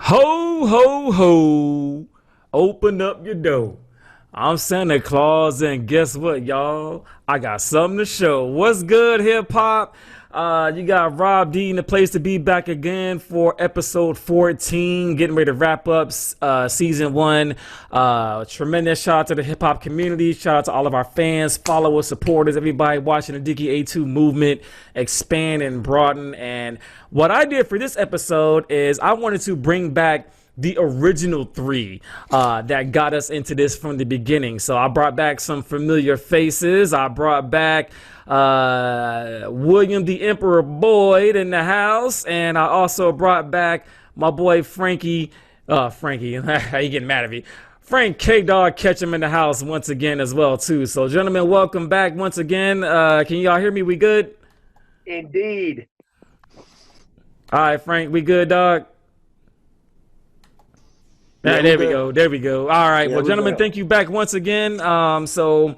Ho, ho, ho. Open up your door. I'm Santa Claus, and guess what, y'all? I got something to show. What's good, hip hop? You got Robb D in the place to be back again for episode 14, getting ready to wrap up season one. Tremendous shout out to the hip hop community. Shout out to all of our fans, followers, supporters, everybody watching the Diggie A2 movement expand and broaden. And what I did for this episode is I wanted to bring back the original three that got us into this from the beginning. So I brought back some familiar faces. I brought back William the Emperor Boyd in the house, and I also brought back my boy Frankie. Frankie, how you getting mad at me? Frank K Dog Ketchum in the house once again as well too. So gentlemen, welcome back once again. Can y'all hear me? We good? Indeed. All right, Frank, we good, dog? Yeah, there we go. There we go. All right. Yeah, well, gentlemen, thank you back once again. So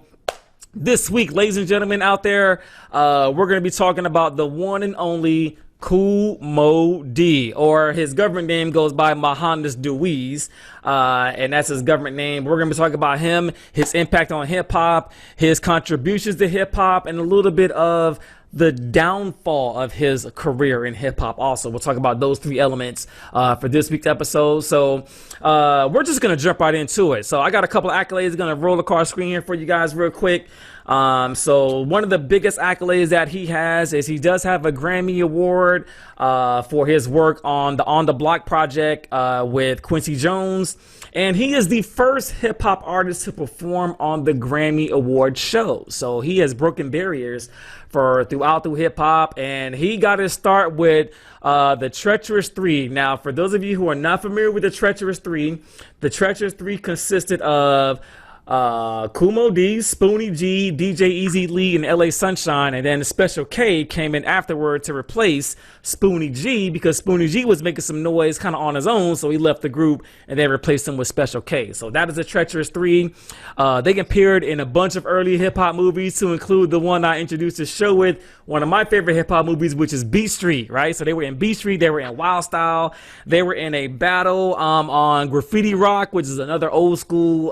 this week, ladies and gentlemen out there, we're going to be talking about the one and only Kool Moe Dee, or his government name goes by Mohandas Dewey's, and that's his government name. We're going to be talking about him, his impact on hip hop, his contributions to hip hop, and a little bit of the downfall of his career in hip hop. Also, we'll talk about those three elements for this week's episode. So we're just gonna jump right into it. So I got a couple of accolades gonna roll across screen here for you guys real quick. So one of the biggest accolades that he has is he does have a Grammy Award for his work on the Block project with Quincy Jones. And he is the first hip hop artist to perform on the Grammy Award show. So he has broken barriers through hip hop, and he got his start with the Treacherous Three. Now, for those of you who are not familiar with the Treacherous Three consisted of Kool Moe Dee, Spoonie G, DJ Easy Lee, and LA Sunshine, and then Special K came in afterward to replace Spoonie G because Spoonie G was making some noise kind of on his own, so he left the group and then replaced him with Special K. So that is the Treacherous Three. They appeared in a bunch of early hip hop movies, to include the one I introduced the show with, one of my favorite hip hop movies, which is Beat Street, right? So they were in Beat Street, they were in Wild Style, they were in a battle on Graffiti Rock, which is another old school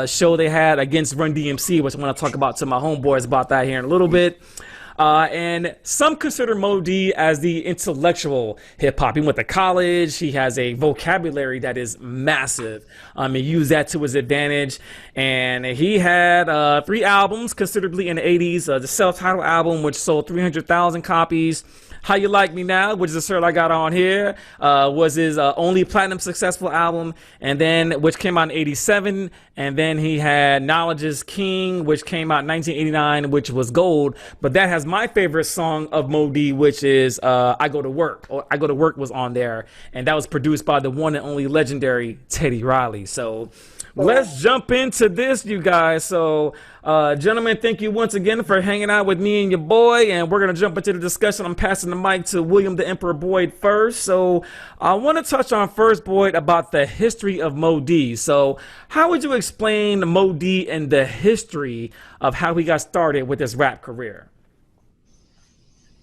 show they had against Run DMC, which I'm going to talk about to my homeboys about that here in a little bit. And some consider Moe Dee as the intellectual hip hop. He went to college. He has a vocabulary that is massive. He used that to his advantage. And he had 3 albums considerably in the 80s. The self-titled album, which sold 300,000 copies. How You Like Me Now, which is the shirt I got on here, was his only platinum successful album, and then which came out in '87. And then he had Knowledge is King, which came out in 1989, which was gold. But that has my favorite song of Moe Dee, which is I Go to Work. Or I Go to Work was on there, and that was produced by the one and only legendary Teddy Riley. So let's jump into this, you guys. So, gentlemen, thank you once again for hanging out with me and your boy. And we're going to jump into the discussion. I'm passing the mic to William the Emperor Boyd first. So I want to touch on first, Boyd, about the history of Moe Dee. So how would you explain Moe Dee and the history of how he got started with his rap career?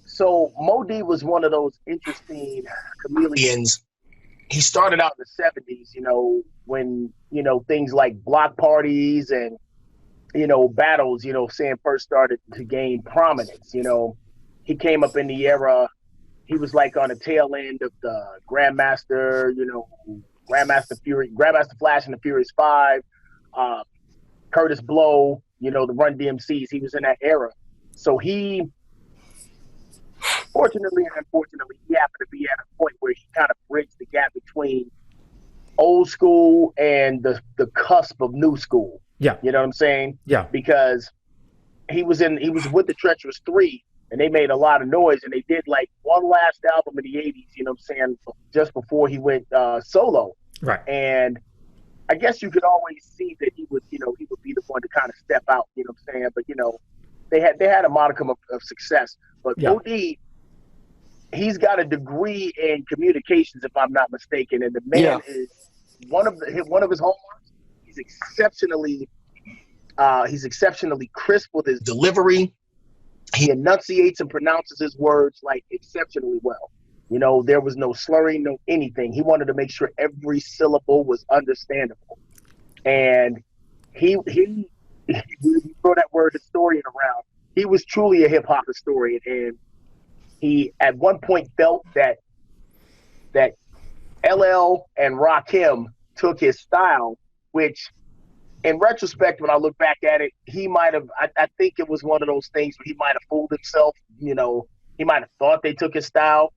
So Moe Dee was one of those interesting chameleons. He started out in the 70s, when, things like block parties and, battles, saying first started to gain prominence. He came up in the era, he was like on the tail end of the Grandmaster, Grandmaster Flash and the Furious Five, Curtis Blow, the Run DMCs. He was in that era. So he, fortunately and unfortunately, he happened to be at a point where he kind of bridged the gap between old school and the cusp of new school. Yeah. You know what I'm saying? Yeah. Because he was with the Treacherous Three, and they made a lot of noise, and they did like one last album in the 80s, just before he went solo. Right. And I guess you could always see that he would be the one to kind of step out, but they had a modicum of success. But Yeah. Moe Dee, he's got a degree in communications, if I'm not mistaken, and the man is one of his hallmarks. He's exceptionally crisp with his delivery. He enunciates and pronounces his words like exceptionally well. You know, there was no slurring, no anything. He wanted to make sure every syllable was understandable. And he we throw that word historian around. He was truly a hip hop historian, and he at one point felt that LL and Rakim took his style, which in retrospect, when I look back at it, he might have, I think it was one of those things where he might have fooled himself. You know, he might have thought they took his style.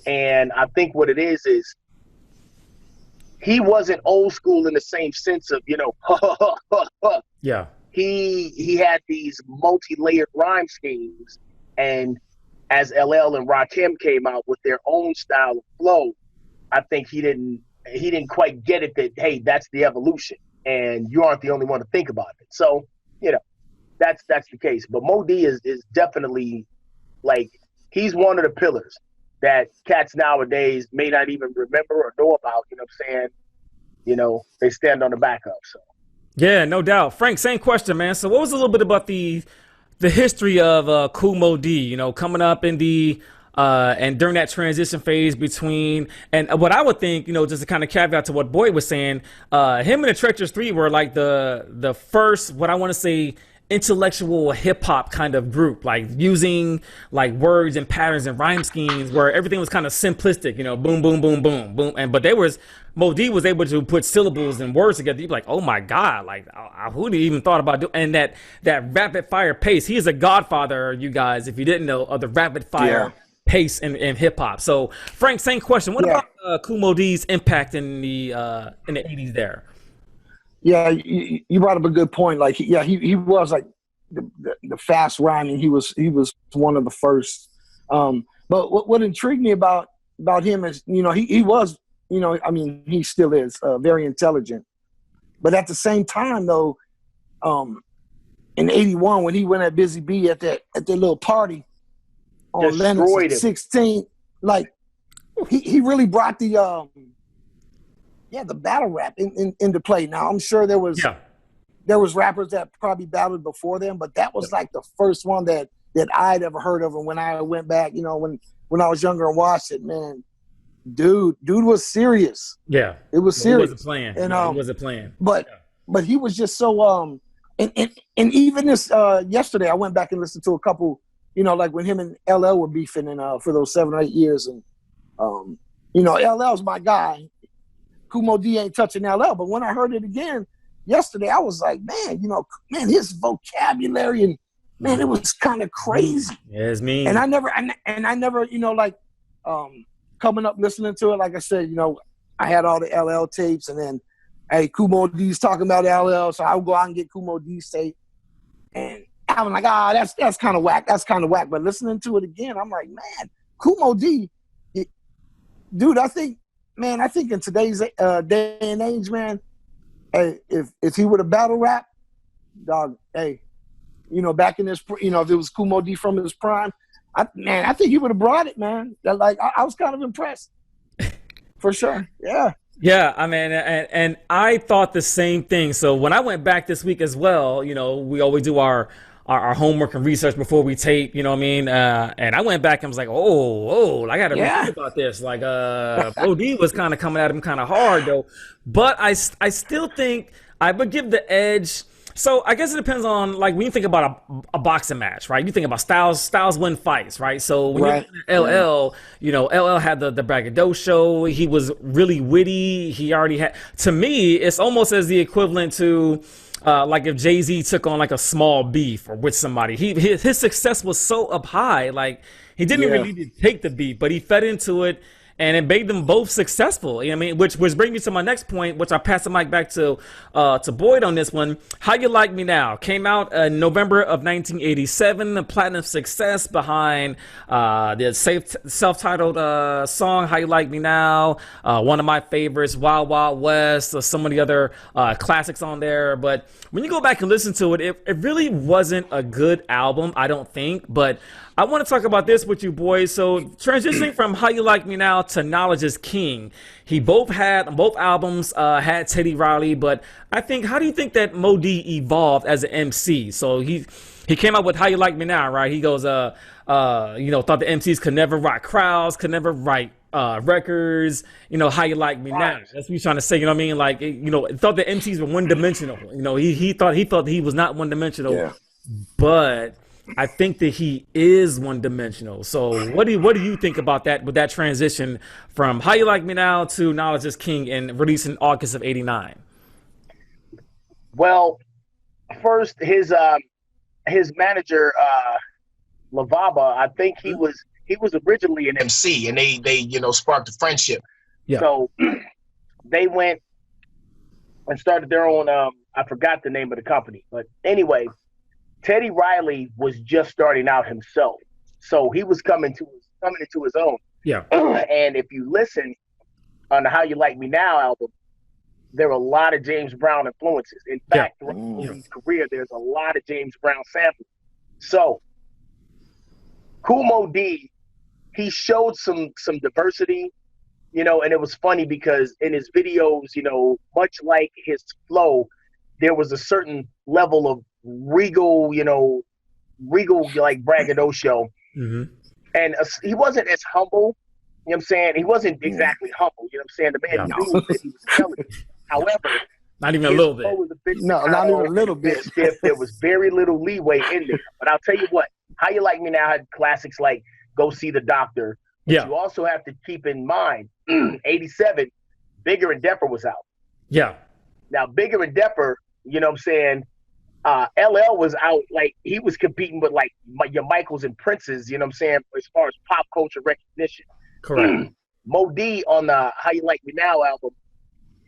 And I think what it is he wasn't old school in the same sense of, you know, Yeah. He had these multi-layered rhyme schemes. And as LL and Rakim came out with their own style of flow, I think he didn't quite get it that, hey, that's the evolution. And you aren't the only one to think about it. So, you know, that's the case. But Moe Dee is definitely, like, he's one of the pillars that cats nowadays may not even remember or know about, you know what I'm saying? You know, they stand on the back of. So Yeah, no doubt. Frank, same question, man. So what was a little bit about the history of Kool Moe Dee, you know, coming up in the and during that transition phase between, and what I would think, you know, just to kind of caveat to what Boyd was saying, him and the Treacherous Three were like the first, what I want to say, intellectual hip hop kind of group, like using like words and patterns and rhyme schemes where everything was kind of simplistic, you know, boom, boom, boom, boom, boom. And but Moe Dee was able to put syllables and words together. You'd be like, oh my God, like who'd even thought about doing? And that rapid fire pace. He is a godfather, you guys, if you didn't know, of the rapid fire pace in hip hop. So Frank, same question. What about Kool Moe Dee's impact in the 80s there? Yeah, you brought up a good point. Like, he was like the fast rhyming. He was one of the first. But what intrigued me about him is, you know, he was, you know, I mean, he still is very intelligent. But at the same time, though, in '81 when he went at Busy Bee at that little party on Lennox 16, like he really brought the battle rap into play. Now I'm sure there was rappers that probably battled before them, but that was like the first one that I'd ever heard of. And when I went back, you know, when I was younger and watched it, man, dude was serious. Yeah, it was serious. It wasn't playing. And it wasn't playing. But he was just so and even this yesterday I went back and listened to a couple, you know, like when him and LL were beefing and for those 7 or 8 years, and you know, LL's my guy. Kool Moe Dee ain't touching LL, but when I heard it again yesterday, I was like, man, you know, his vocabulary, and man, it was kind of crazy. Yeah, it's mean. And I never, you know, like coming up listening to it, like I said, you know, I had all the LL tapes, and then hey, Kool Moe Dee's talking about LL, so I would go out and get Kool Moe Dee's tape, and I'm like, that's kind of whack. That's kind of whack. But listening to it again, I'm like, man, Kool Moe Dee, dude, I think in today's day and age, man, hey, if he would have battle rap, dog, hey, you know, back in his, you know, if it was Kool Moe Dee from his prime, I think he would have brought it, man. Like, I was kind of impressed, for sure. Yeah. Yeah, I mean, and I thought the same thing. So when I went back this week as well, you know, we always do our homework and research before we tape, you know what I mean? And I went back and was like, I got to think about this. Like, Moe Dee was kind of coming at him kind of hard, though. But I still think I would give the edge. So I guess it depends on, like, when you think about a boxing match, right? You think about styles win fights, right? So when you're LL, you know, LL had the braggadocio. He was really witty. He already had, to me, it's almost as the equivalent to, like if Jay-Z took on like a small beef or with somebody. His success was so up high, like he didn't even need to take the beef, but he fed into it, and it made them both successful. You know what I mean? Which brings me to my next point, which I pass the mic back to Boyd on this one. How You Like Me Now came out in November of 1987. A platinum success behind the self-titled song "How You Like Me Now." One of my favorites, "Wild Wild West," or some of the other classics on there. But when you go back and listen to it, it really wasn't a good album, I don't think. But I want to talk about this with you, boys. So transitioning from "How You Like Me Now" to "Knowledge Is King," both albums had Teddy Riley, but how do you think that Moe Dee evolved as an MC? So he came out with "How You Like Me Now," right? He goes, you know, thought the MCs could never rock crowds, could never write records, How You Like Me Now. That's what he's trying to say, you know what I mean? Like, thought the MCs were one dimensional. He thought he was not one dimensional, but I think that he is one dimensional. So what do you think about that, with that transition from How You Like Me Now to Knowledge is King and released in August of '89? Well, first his manager, Lavaba, I think he was originally an MC, and they sparked a friendship. Yeah. So they went and started their own. I forgot the name of the company, but anyway, Teddy Riley was just starting out himself, so he was coming into his own. Yeah. And if you listen on the How You Like Me Now album, there are a lot of James Brown influences. In fact, throughout his career, there's a lot of James Brown samples. So Kool Moe Dee, he showed some diversity, and it was funny because in his videos, much like his flow, there was a certain level of regal like braggadocio. Mm-hmm. And he wasn't as humble, you know what I'm saying? He wasn't exactly humble, you know what I'm saying? The man knew that he was intelligent. However, not even a little bit. No, not even a little bit. There was very little leeway in there. But I'll tell you what, How You Like Me Now had classics like Go See the Doctor. But you also have to keep in mind, 87, Bigger and Deffer was out. Yeah. Now, Bigger and Deffer, you know what I'm saying, LL was out, like he was competing with like your Michaels and Princes, you know what I'm saying, as far as pop culture recognition. Correct. Moe Dee on the How You Like Me Now album,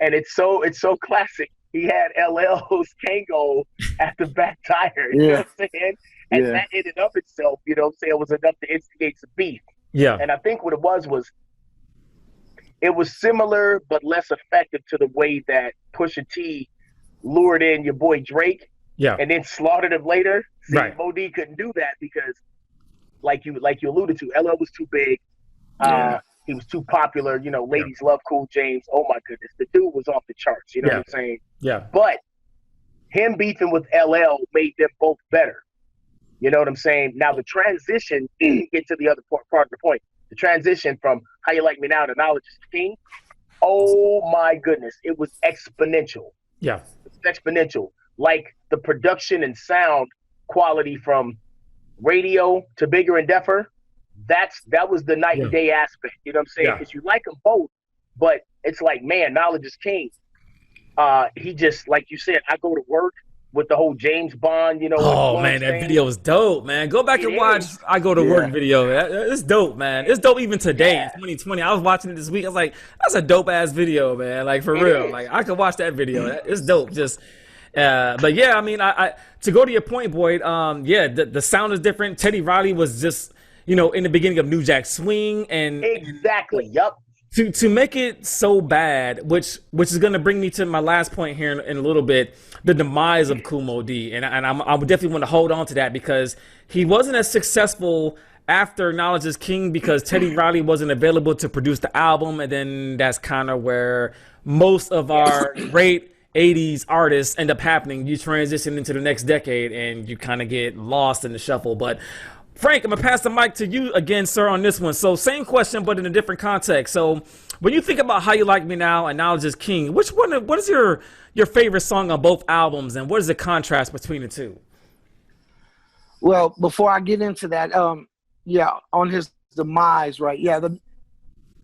and it's so classic. He had LL's Kango at the back tire, you know what I'm saying? And that in and of itself, you know what I'm saying, was enough to instigate some beef. Yeah. And I think what it was it was similar but less effective to the way that Pusha T lured in your boy Drake. Yeah. And then slaughtered him later. See, right. Moe Dee couldn't do that because, like you alluded to, LL was too big. He was too popular. Ladies love Cool James. Oh my goodness, the dude was off the charts. You know what I'm saying? Yeah. But him beefing with LL made them both better. You know what I'm saying? Now the transition into the other part of the point. The transition from How You Like Me Now to Knowledge is King. Oh my goodness, it was exponential. Yeah. It's exponential. Like the production and sound quality from radio to Bigger and Deffer, that was the night and day aspect. You know what I'm saying? Because you like them both, but it's like, man, Knowledge is King. He just, like you said, I go to work with the whole James Bond, Oh man, that video was dope, man. Go back and watch I Go to Work video. It's dope, man. It's dope even today in 2020. I was watching it this week. I was like, that's a dope ass video, man. Like for real. Like I could watch that video. It's dope. Just but yeah, I mean, I to go to your point, Boyd, the sound is different. Teddy Riley was just, in the beginning of New Jack Swing and exactly. Yep. To make it so bad, which is going to bring me to my last point here in a little bit, the demise of Kool Moe Dee, and I would definitely want to hold on to that because he wasn't as successful after Knowledge is King because Teddy Riley wasn't available to produce the album, and then that's kind of where most of our great 80s artists end up happening. You transition into the next decade and you kind of get lost in the shuffle. But Frank, I'm gonna pass the mic to you again, sir, on this one. So same question, but in a different context. So when you think about How You Like Me Now and Knowledge is King, what is your favorite song on both albums, and what is the contrast between the two? Well, before I get into that, on his demise, right?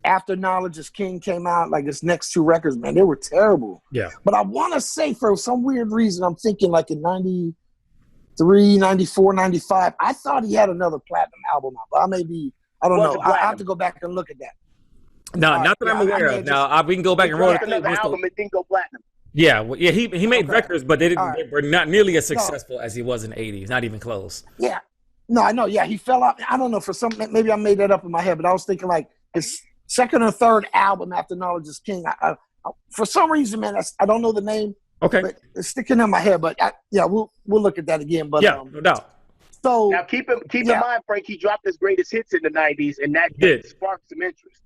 After Knowledge is King came out, like his next two records, man, they were terrible. Yeah. But I want to say, for some weird reason, I'm thinking like in 93, 94, 95, I thought he had another platinum album out, but I don't know. I have to go back and look at that. No, not that I'm aware of. Now, we can go back and roll it. Another album, it didn't go platinum. Yeah, he made records, but they were not nearly as successful as he was in the 80s, not even close. Yeah. No, I know. Yeah, he fell out. I don't know, maybe I made that up in my head, but I was thinking like his second or third album after Knowledge is King. I for some reason, man, I don't know the name. Okay, but it's sticking in my head. But we'll look at that again. But no doubt. So now keep in mind, Frank, he dropped his greatest hits in the 90s, and that did spark some interest.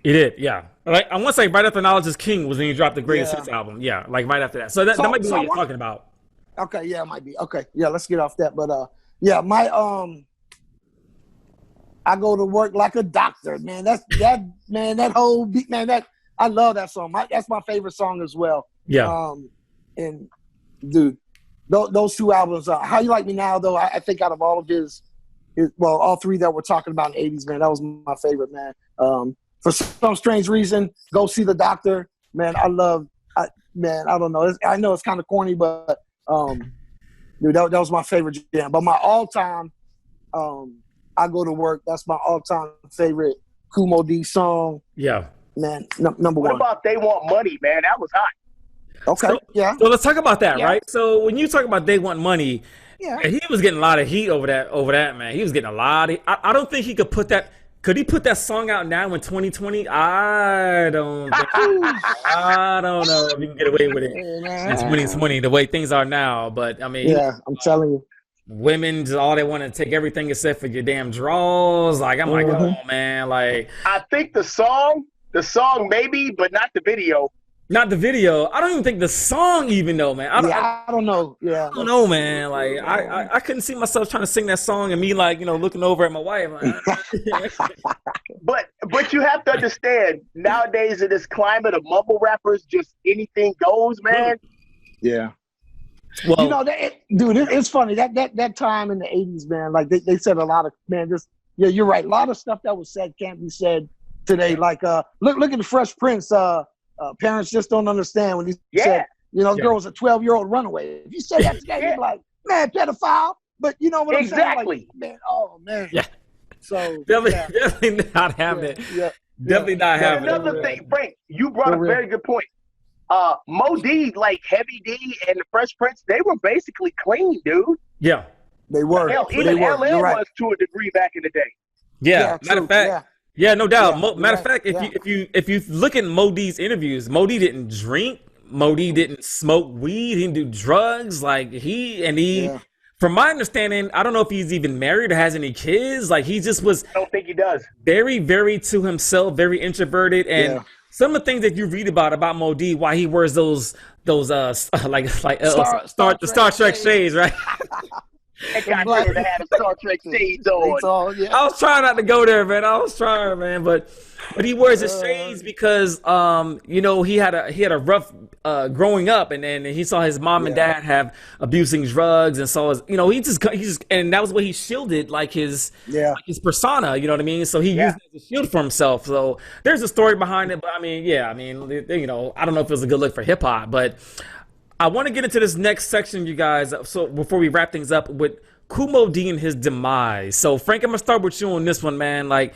It did, yeah. Like I want to say right after Knowledge is King was when he dropped the greatest hits album. Yeah, like right after that. So that might be what you're talking about. Okay, yeah, it might be. Okay, yeah, let's get off that. But my I go to work like a doctor, man. That whole beat, man. I love that song. That's my favorite song as well. Yeah. And dude, those two albums. How You Like Me Now, though, I think out of all of his, well, all three that we're talking about in the '80s, man, that was my favorite, man. For some strange reason, Go See the Doctor, man. I don't know. I know it's kind of corny, but dude, that was my favorite jam. But my all-time, I Go to Work. That's my all-time favorite Kool Moe Dee song. Yeah, man, number what one. What about They Want Money, man? That was hot. Okay, yeah. So let's talk about that, right? So when you talk about They Want Money, yeah, he was getting a lot of heat over that, man. He was getting a lot of. I don't think he could put that. Could he put that song out now in 2020? I don't know if you can get away with it in 2020 the way things are now. But I mean, yeah, I'm telling you, women just all they want to take everything except for your damn draws. Like I'm like, oh man, like I think the song maybe, but not the video. Not the video. I don't even think the song even though, man. I don't know. Yeah, I don't know, man. Like I couldn't see myself trying to sing that song and me like, looking over at my wife. Like, but you have to understand, nowadays in this climate of mumble rappers, just anything goes, man. Yeah. Well, dude, it's funny that time in the '80s, man. Like they said a lot of, man. You're right. A lot of stuff that was said can't be said today. Like look at the Fresh Prince. Parents just don't understand when he said, the girl was a 12-year-old runaway. If you say that today, you're like, man, pedophile. But you know what I'm saying? Exactly. Like, man, oh man. Yeah. So definitely not having it. Yeah. Definitely not having it. Another thing, Frank, you brought a very good point. Moe Dee, like Heavy D and the Fresh Prince, they were basically clean, dude. Yeah. They were. Hell, even LL was to a degree back in the day. Yeah. Matter of fact. Yeah, no doubt. Matter of fact, if you look at Moe Dee's interviews, Moe Dee didn't drink. Moe Dee didn't smoke weed. He didn't do drugs. Like he, from my understanding, I don't know if he's even married or has any kids. Like he just was. I don't think he does. Very, very to himself, very introverted, and some of the things that you read about Moe Dee, why he wears those like Star Trek shades, right? That guy could have had a Star Trek shades on. I was trying not to go there, man. But he wears his shades because he had a rough growing up, and then he saw his mom and dad have abusing drugs, and saw his he just and that was what he shielded like his persona. You know what I mean? So he used it as a shield for himself. So there's a story behind it, but I don't know if it was a good look for hip hop, but. I want to get into this next section, you guys. So before we wrap things up with Kool Moe Dee and his demise. So Frank, I'm gonna start with you on this one, man. Like,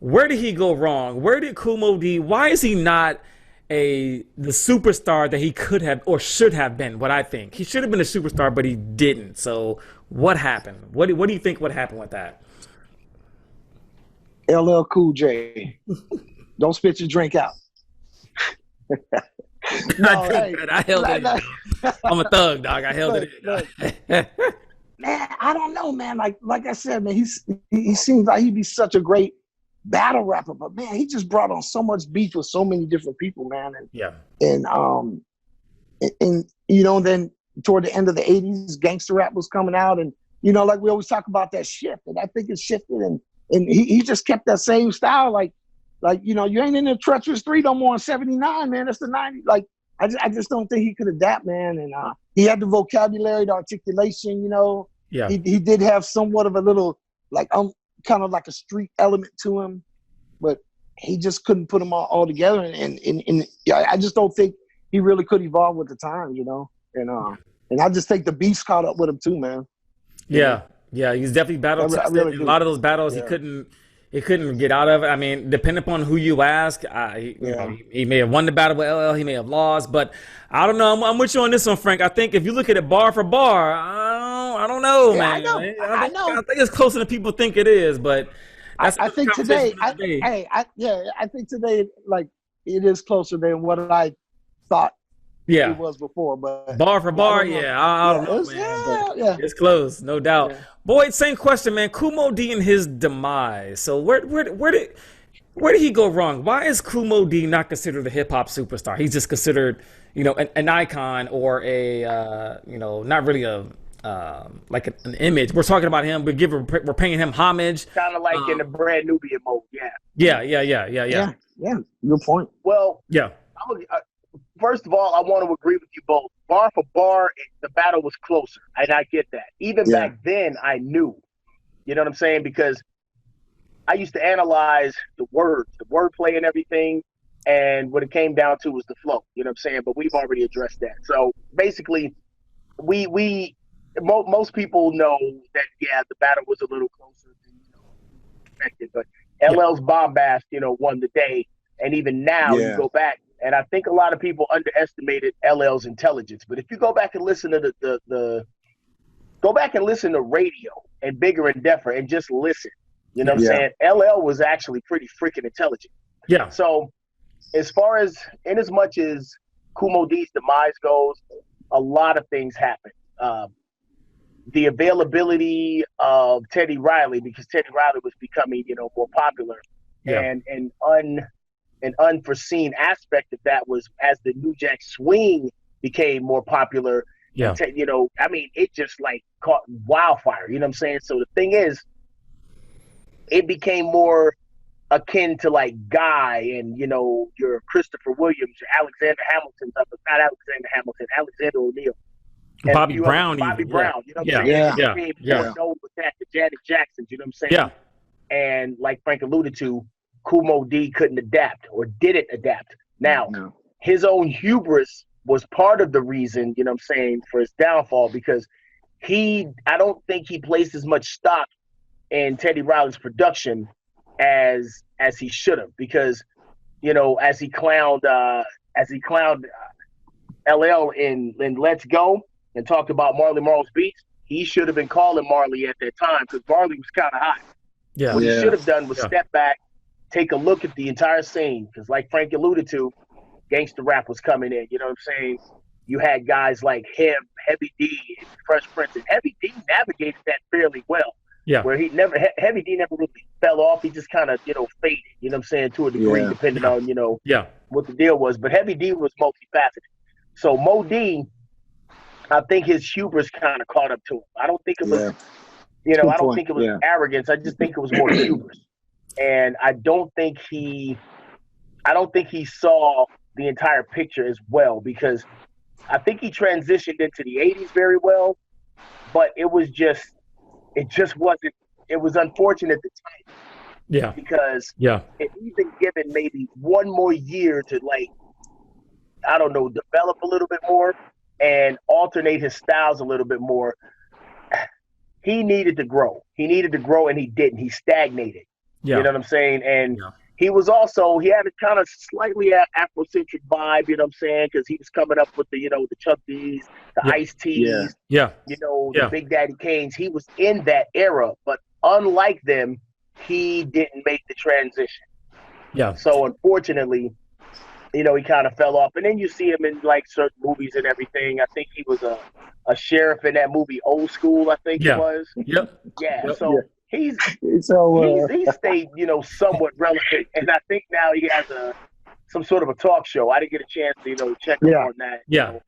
where did he go wrong? Where did Kool Moe Dee? Why is he not the superstar that he could have or should have been? What I think he should have been a superstar, but he didn't. So what happened? What do you think? What happened with that? LL Cool J, don't spit your drink out. No, I held it. I'm a thug, dog. I held it. Man, I don't know, man. Like I said, man, he seems like he'd be such a great battle rapper, but man, he just brought on so much beef with so many different people, man. And then toward the end of the '80s, gangster rap was coming out, and like we always talk about that shift, and I think it shifted, and he just kept that same style, like you ain't in the treacherous 3 no more in '79, man. That's the '90s. Like I just don't think he could adapt, man. And he had the vocabulary, the articulation. He did have somewhat of a little kind of like a street element to him, but he just couldn't put them all together. And I just don't think he really could evolve with the times, And I just think the beast caught up with him too, man. Yeah, he's definitely battle tested. Really a lot of those battles he couldn't get out of it. I mean, depending upon who you ask, he may have won the battle with LL, he may have lost, but I don't know. I'm with you on this one, Frank. I think if you look at it bar for bar, I don't know, man. I know. I think it's closer than people think it is, but I think today, I think today, like, it is closer than what I thought it was before. But bar for bar, I don't know, man. It's close, no doubt. Yeah. Boyd, same question, man. Kool Moe Dee and his demise. So where did he go wrong? Why is Kool Moe Dee not considered a hip hop superstar? He's just considered, an icon or a, not really a like an image. We're talking about him. We're paying him homage. Kind of like in the brand Nubian mode. Yeah. Yeah. Good point. Well, Yeah. First of all, I want to agree with you both. Bar for bar, the battle was closer, and I get that. Even back then, I knew. You know what I'm saying? Because I used to analyze the words, the wordplay and everything, and what it came down to was the flow. You know what I'm saying? But we've already addressed that. So basically, most people know that, the battle was a little closer than expected. But LL's bombast, won the day. And even now, you go back, and I think a lot of people underestimated LL's intelligence. But if you go back and listen to go back and listen to radio and Bigger and Deffer and just listen, you know what I'm saying? LL was actually pretty freaking intelligent. Yeah. So as much as Kool Moe Dee's demise goes, a lot of things happened. The availability of Teddy Riley, because Teddy Riley was becoming, more popular, and an unforeseen aspect of that was as the New Jack Swing became more popular. Yeah. It just like caught wildfire. You know what I'm saying? So the thing is, it became more akin to like Guy and your Christopher Williams, your Alexander Hamilton, not Alexander Hamilton, Alexander O'Neal. And Bobby Brown. Bobby Brown, you know what I'm saying? Known with that, the Janet Jacksons, you know what I'm saying? Yeah. And like Frank alluded to, Kool Moe Dee couldn't adapt or didn't adapt. Now, his own hubris was part of the reason, you know what I'm saying, for his downfall, because I don't think he placed as much stock in Teddy Riley's production as he should have, because, as he clowned LL in Let's Go and talked about Marley Marl's beats, he should have been calling Marley at that time, because Marley was kind of hot. Yeah. What he should have done was step back, take a look at the entire scene, because like Frank alluded to, gangster rap was coming in. You know what I'm saying? You had guys like him, Heavy D, and Fresh Prince, and Heavy D navigated that fairly well. Yeah. Where Heavy D never really fell off. He just kind of, faded, you know what I'm saying, to a degree, depending on, what the deal was. But Heavy D was multifaceted. So Moe Dee, I think his hubris kind of caught up to him. I don't think it was, I don't think it was arrogance. I just think it was more hubris. And I don't think he saw the entire picture as well, because I think he transitioned into the 80s very well, but it just wasn't, it was unfortunate at the time. Yeah. Because if he'd been given maybe one more year to develop a little bit more and alternate his styles a little bit more, he needed to grow. And he didn't. He stagnated. Yeah. You know what I'm saying? And he was also, he had a kind of slightly Afrocentric vibe, you know what I'm saying? Because he was coming up with the, the Chuck D's, the Ice T's, the Big Daddy Kanes. He was in that era, but unlike them, he didn't make the transition. Yeah. So unfortunately, he kind of fell off. And then you see him in like certain movies and everything. I think he was a sheriff in that movie Old School, I think it was. Yep. Yeah. Yep. So he stayed, somewhat relevant, and I think now he has some sort of a talk show. I didn't get a chance to, check up on that. Yeah.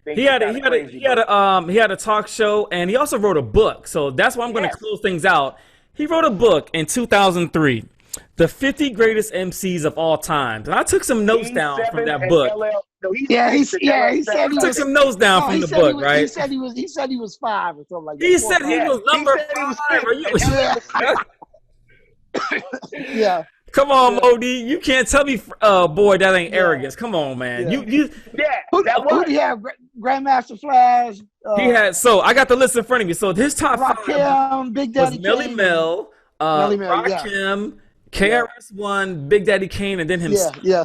He had a talk show, and he also wrote a book. So that's why I'm going to close things out. He wrote a book in 2003, The 50 Greatest MCs of All Time. And I took some notes down from that book. He said he took some notes down from the book, right? He said he was 5 or something like that. He said he was number 5. Yeah. Come on, Moe Dee. You can't tell me, boy, that ain't arrogance. Come on, man. Yeah. Who did he have? Grandmaster Flash. He had. So I got the list in front of me. So his top 5 Big Daddy was Melly Mel, Rakim, KRS-One, Big Daddy Kane, and then himself. Yeah.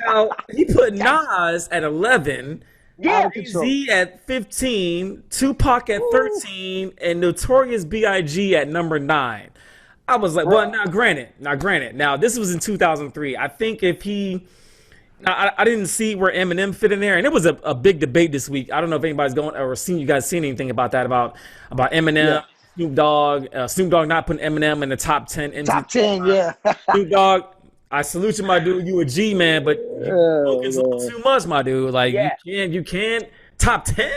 Now he put Nas at 11. Z at 15, Tupac at 13, and Notorious B.I.G. at number 9. I was like, well, now granted. Now this was in 2003. I think if he, I didn't see where Eminem fit in there, and it was a big debate this week. I don't know if anybody's going or you guys seen anything about that about Eminem, Snoop Dogg not putting Eminem in the top 10. Top 10, yeah. Snoop Dogg, I salute you, my dude. You a G, man, but you're smoking too much, my dude. Like you can't top 10.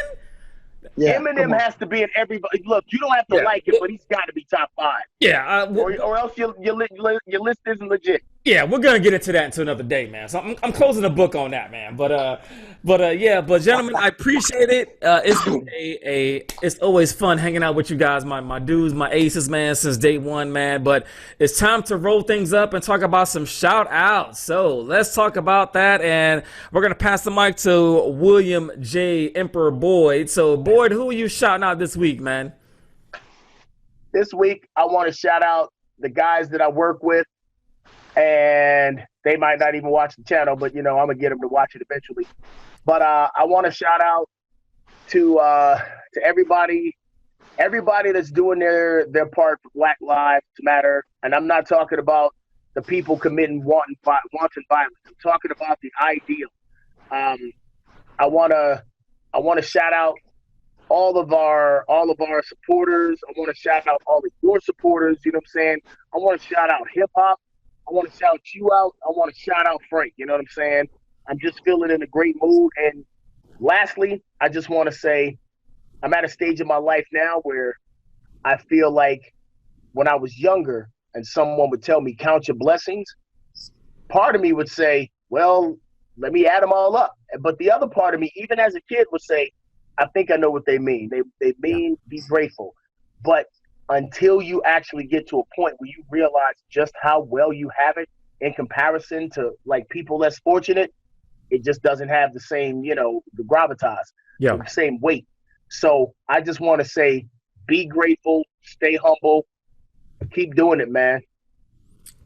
Yeah, come Eminem on. has to be in everybody. Look, you don't have to like it, but he's got to be top 5. Yeah, Or else your list isn't legit. yeah, we're gonna get into that into another day, man. So I'm closing the book on that, man. But gentlemen, I appreciate it. It's been it's always fun hanging out with you guys, my dudes, my aces, man, since day one, man. But it's time to roll things up and talk about some shout outs. So let's talk about that, and we're gonna pass the mic to William J. Emperor Boyd. So Boyd, who are you shouting out this week, man? This week, I want to shout out the guys that I work with. And they might not even watch the channel, but I'm gonna get them to watch it eventually. But I want to shout out to everybody that's doing their part for Black Lives Matter. And I'm not talking about the people committing wanton violence. I'm talking about the ideal. I want to shout out all of our supporters. I want to shout out all of your supporters. You know what I'm saying? I want to shout out hip hop. I want to shout you out. I want to shout out Frank. You know what I'm saying? I'm just feeling in a great mood. And lastly, I just want to say I'm at a stage in my life now where I feel like when I was younger and someone would tell me, count your blessings, part of me would say, well, let me add them all up. But the other part of me, even as a kid, would say, I think I know what they mean. They mean be grateful. But until you actually get to a point where you realize just how well you have it in comparison to like people less fortunate, it just doesn't have the same, the gravitas, the same weight. So I just want to say, be grateful, stay humble, keep doing it, man.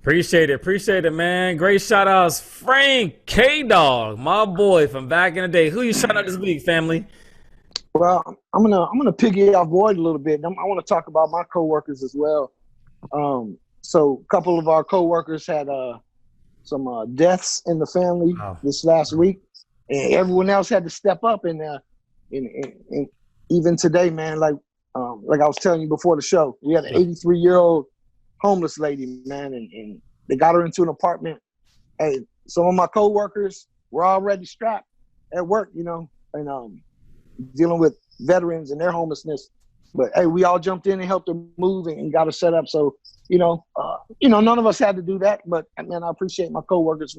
Appreciate it, man. Great shout outs, Frank K-Dog, my boy from back in the day. Who you shout out this week, family? Well, I'm gonna piggy off Boyd a little bit. I want to talk about my coworkers as well. So a couple of our coworkers had some deaths in the family this last week, and everyone else had to step up. And even today, man, like I was telling you before the show, we had an 83-year-old homeless lady, man, and they got her into an apartment. Hey, some of my coworkers were already strapped at work, and dealing with veterans and their homelessness. But hey, we all jumped in and helped her move and got her set up. So, none of us had to do that, but man, I appreciate my coworkers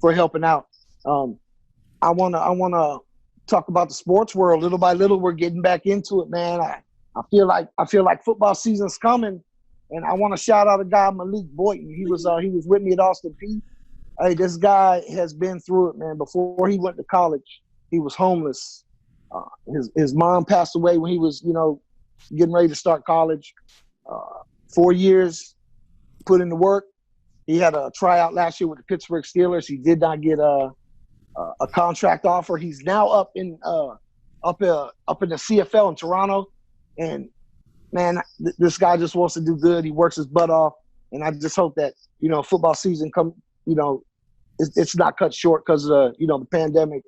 for helping out. I wanna talk about the sports world. Little by little, we're getting back into it, man. I feel like football season's coming, and I want to shout out a guy, Malik Boynton. He was with me at Austin Peay. Hey, this guy has been through it, man. Before he went to college, he was homeless. His mom passed away when he was, getting ready to start college. 4 years, put into work. He had a tryout last year with the Pittsburgh Steelers. He did not get a contract offer. He's now up in the CFL in Toronto, and man, this guy just wants to do good. He works his butt off, and I just hope that football season it's not cut short because of the pandemic.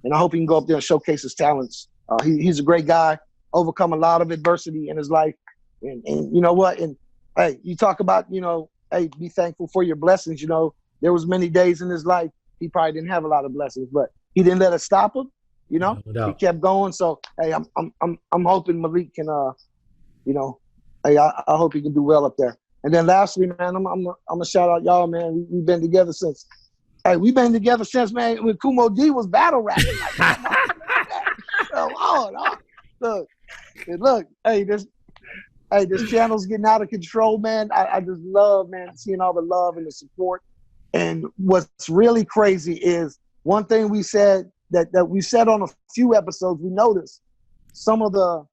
And I hope he can go up there and showcase his talents. He's a great guy, overcome a lot of adversity in his life. And you know what? And, hey, you talk about, hey, be thankful for your blessings. There was many days in his life he probably didn't have a lot of blessings, but he didn't let it stop him. No doubt. He kept going. So, hey, I'm hoping Malik can, hey, I hope he can do well up there. And then lastly, man, I'm gonna shout out y'all, man. We've been together since. Hey, we've been together since, man, when Kool Moe Dee was battle rapping. Look, hey, this channel's getting out of control, man. I just love, man, seeing all the love and the support. And what's really crazy is one thing we said that we said on a few episodes, we noticed some of the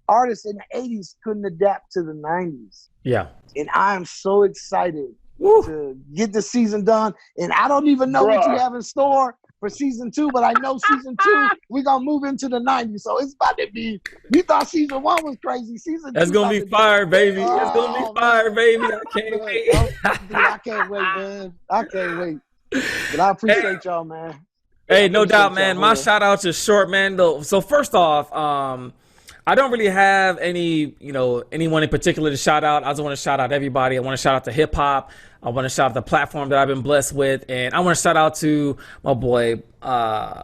artists in the 80s couldn't adapt to the 90s. Yeah. And I'm so excited to get the season done. And I don't even know what you have in store for season 2, but I know season 2, we're going to move into the 90s. So it's about to be, you thought season 1 was crazy. Season 2 That's going to be fire, baby. It's going to be fire, baby. I can't wait. Dude, I can't wait, man. I can't wait. But I appreciate y'all, man. Hey, no doubt, man. My shout outs is short, man. So first off, I don't really have anyone in particular to shout out. I just want to shout out everybody. I want to shout out to hip hop. I want to shout out the platform that I've been blessed with. And I want to shout out to my boy,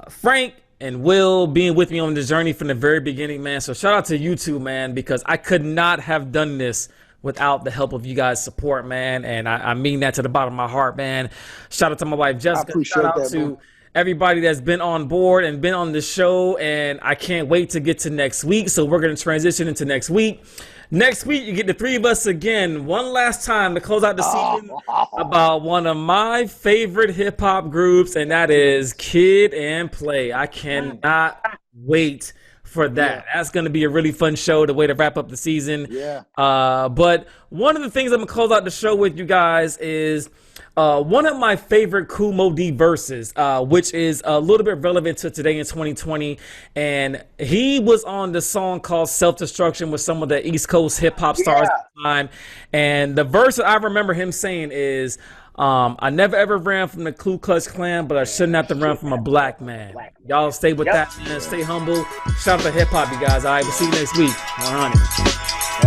Frank and Will being with me on the journey from the very beginning, man. So shout out to you two, man, because I could not have done this without the help of you guys' support, man. And I mean that to the bottom of my heart, man. Shout out to my wife, Jessica. Shout out to everybody that's been on board and been on the show. And I can't wait to get to next week. So we're going to transition into next week. Next week, you get the three of us again, one last time to close out the season about one of my favorite hip hop groups, and that is Kid and Play. I cannot wait for that. Yeah. That's going to be a really fun show, the way to wrap up the season. Yeah. But one of the things I'm going to close out the show with you guys is one of my favorite Kool Moe Dee verses, which is a little bit relevant to today in 2020. And he was on the song called Self-Destruction with some of the East Coast hip hop stars at the time. And the verse that I remember him saying is, I never ever ran from the Ku Klux Klan, but I shouldn't have to run from a black man. Y'all stay with that, man. Stay humble. Shout out to hip hop, you guys. All right, we'll see you next week. 100.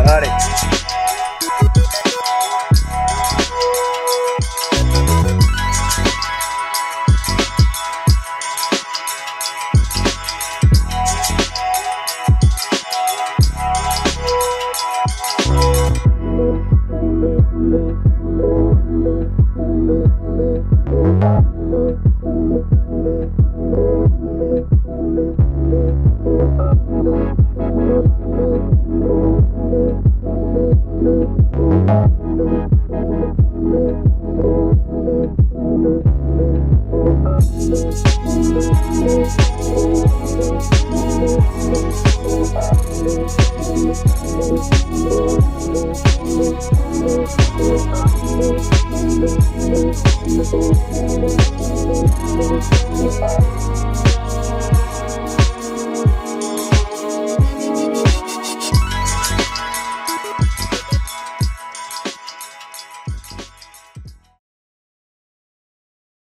100. Thank you.